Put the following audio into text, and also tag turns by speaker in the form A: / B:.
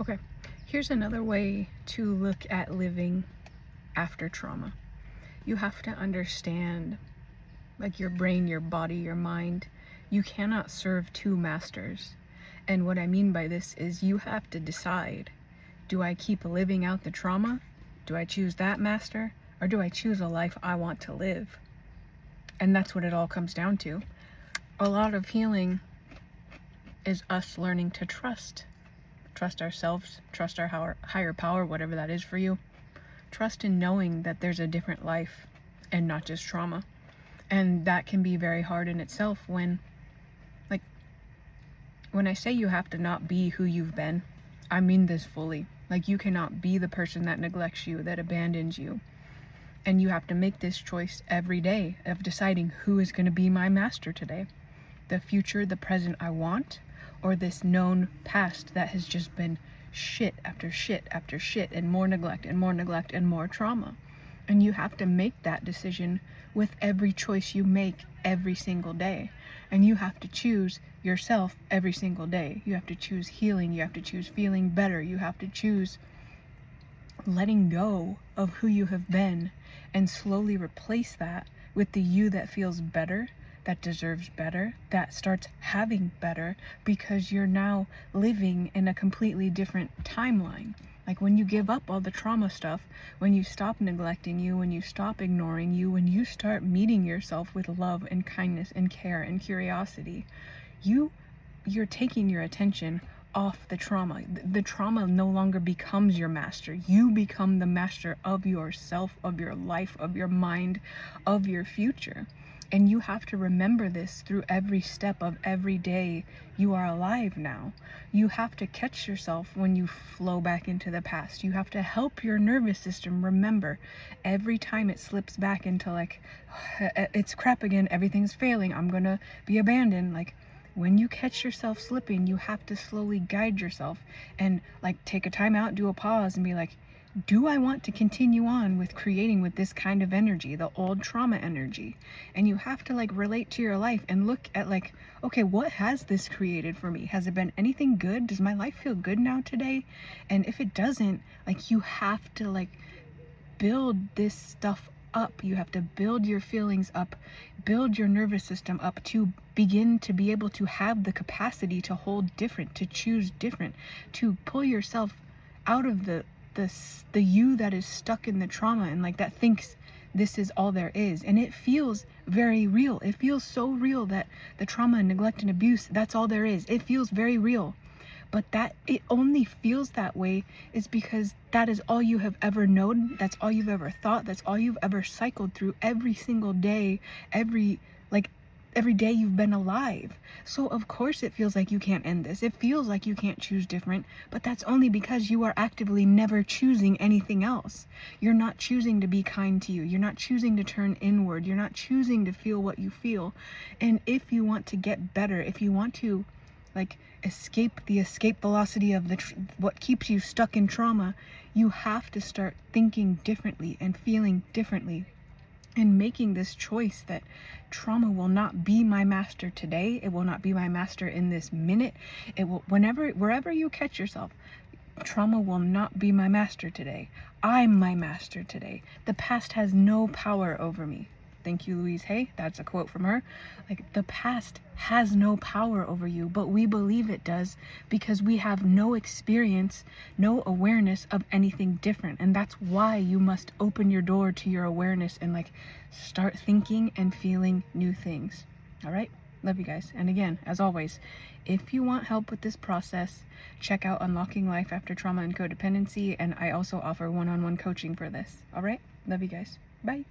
A: Okay, here's another way to look at living after trauma. You have to understand, like, your brain, your body, your mind. You cannot serve two masters. And what I mean by this is you have to decide, do I keep living out the trauma? Do I choose that master? Or do I choose a life I want to live? And that's what it all comes down to. A lot of healing is us learning to trust ourselves, trust our higher power, whatever that is for you. Trust in knowing that there's a different life and not just trauma. And that can be very hard in itself when I say you have to not be who you've been, I mean this fully. Like, you cannot be the person that neglects you, that abandons you. And you have to make this choice every day of deciding who is going to be my master today. The future, the present I want, or this known past that has just been shit after shit after shit, and more neglect and more neglect and more trauma. And you have to make that decision with every choice you make every single day. And you have to choose yourself every single day. You have to choose healing. You have to choose feeling better. You have to choose letting go of who you have been and slowly replace that with the you that feels better, that deserves better, that starts having better, because you're now living in a completely different timeline. Like, when you give up all the trauma stuff, when you stop neglecting you, when you stop ignoring you, when you start meeting yourself with love and kindness and care and curiosity, you're taking your attention off the trauma. The trauma no longer becomes your master. You become the master of yourself, of your life, of your mind, of your future. And you have to remember this through every step of every day you are alive now. You have to catch yourself when you flow back into the past. You have to help your nervous system remember every time it slips back into, like, it's crap again, everything's failing, I'm gonna be abandoned. Like, when you catch yourself slipping, you have to slowly guide yourself and, like, take a time out, do a pause, and be like, do I want to continue on with creating with this kind of energy, the old trauma energy? And you have to, like, relate to your life and look at, like, okay, what has this created for me? Has it been anything good? Does my life feel good now today? And if it doesn't, like, you have to, like, build this stuff up. You have to build your feelings up, build your nervous system up to begin to be able to have the capacity to hold different, to choose different, to pull yourself out of the you that is stuck in the trauma and, like, that thinks this is all there is. And it feels very real. It feels so real that the trauma and neglect and abuse, that's all there is. It feels very real. But that it only feels that way is because that is all you have ever known. That's all you've ever thought. That's all you've ever cycled through every single day, every day you've been alive. So of course it feels like you can't end this. It feels like you can't choose different, but that's only because you are actively never choosing anything else. You're not choosing to be kind to you. You're not choosing to turn inward. You're not choosing to feel what you feel. And if you want to get better, if you want to, like, escape the escape velocity of what keeps you stuck in trauma, you have to start thinking differently and feeling differently and making this choice that trauma will not be my master today. It will not be my master in this minute. It will, wherever you catch yourself, trauma will not be my master today. I'm my master today. The past has no power over me. Thank you, Louise Hay. That's a quote from her. Like, the past has no power over you, but we believe it does because we have no experience, no awareness of anything different. And that's why you must open your door to your awareness and, like, start thinking and feeling new things. All right? Love you guys. And again, as always, if you want help with this process, check out Unlocking Life After Trauma and Codependency. And I also offer one-on-one coaching for this. All right? Love you guys. Bye.